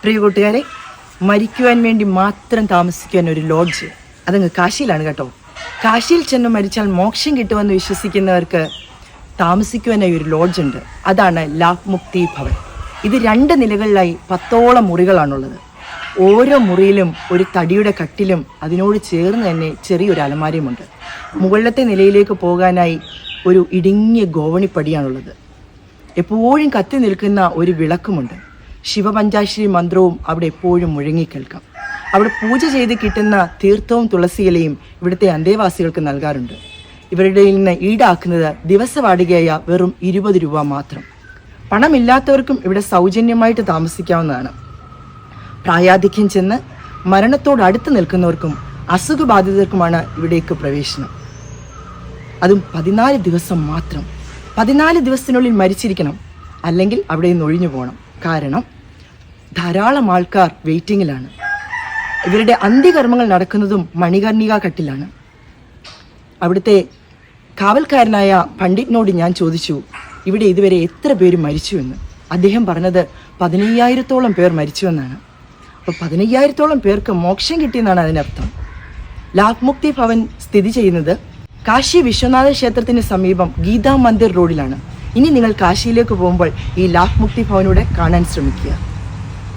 പ്രിയ കൂട്ടുകാരെ, മരിക്കുവാൻ വേണ്ടി മാത്രം താമസിക്കുവാൻ ഒരു ലോഡ്ജ്, അതങ്ങ് കാശിയിലാണ് കേട്ടോ. കാശിയിൽ ചെന്ന് മരിച്ചാൽ മോക്ഷം കിട്ടുമെന്ന് വിശ്വസിക്കുന്നവർക്ക് താമസിക്കുവാനായി ഒരു ലോഡ്ജ് ഉണ്ട്. അതാണ് ലാഭ് മുക്തി ഭവൻ. ഇത് 2 നിലകളിലായി 10ഓളം മുറികളാണുള്ളത്. ഓരോ മുറിയിലും ഒരു തടിയുടെ കട്ടിലും അതിനോട് ചേർന്ന് തന്നെ ചെറിയൊരു അലമാരയുമുണ്ട്. മുകളിലത്തെ നിലയിലേക്ക് പോകാനായി ഒരു ഇടുങ്ങിയ ഗോവണിപ്പടിയാണുള്ളത്. എപ്പോഴും കത്തി നിൽക്കുന്ന ഒരു വിളക്കുമുണ്ട്. ശിവപഞ്ചാശ്രീ മന്ത്രവും അവിടെ എപ്പോഴും മുഴങ്ങിക്കേൾക്കാം. അവിടെ പൂജ ചെയ്ത് കിട്ടുന്ന തീർത്ഥവും തുളസിയിലയും ഇവിടുത്തെ അന്തേവാസികൾക്ക് നൽകാറുണ്ട്. ഇവരുടെ നിന്ന് ഈടാക്കുന്നത് ദിവസവാടകയായ വെറും 20 രൂപ മാത്രം. പണമില്ലാത്തവർക്കും ഇവിടെ സൗജന്യമായിട്ട് താമസിക്കാവുന്നതാണ്. പ്രായാധിക്യം ചെന്ന് മരണത്തോടടുത്ത് നിൽക്കുന്നവർക്കും അസുഖബാധിതർക്കുമാണ് ഇവിടേക്ക് പ്രവേശനം. അതും 14 ദിവസം മാത്രം. 14 ദിവസത്തിനുള്ളിൽ മരിച്ചിരിക്കണം, അല്ലെങ്കിൽ അവിടെ നിന്ന് ഒഴിഞ്ഞു പോകണം. കാരണം ധാരാളം ആൾക്കാർ വെയിറ്റിങ്ങിലാണ്. ഇവരുടെ അന്ത്യകർമ്മങ്ങൾ നടക്കുന്നതും മണികർണിക കട്ടിലാണ്. അവിടുത്തെ കാവൽക്കാരനായ പണ്ഡിറ്റിനോട് ഞാൻ ചോദിച്ചു, ഇവിടെ ഇതുവരെ എത്ര പേര് മരിച്ചുവെന്ന്. അദ്ദേഹം പറഞ്ഞത് 15,000-ഓളം പേർ മരിച്ചുവെന്നാണ്. അപ്പോൾ 15,000-ഓളം പേർക്ക് മോക്ഷം കിട്ടിയെന്നാണ് അതിനർത്ഥം. ലാഭ് മുക്തി ഭവൻ സ്ഥിതി ചെയ്യുന്നത് കാശി വിശ്വനാഥ ക്ഷേത്രത്തിന് സമീപം ഗീതാ മന്ദിർ റോഡിലാണ്. ഇനി നിങ്ങൾ കാശിയിലേക്ക് പോകുമ്പോൾ ഈ ലാഭ് മുക്തി ഭവനൂടെ കാണാൻ ശ്രമിക്കുക.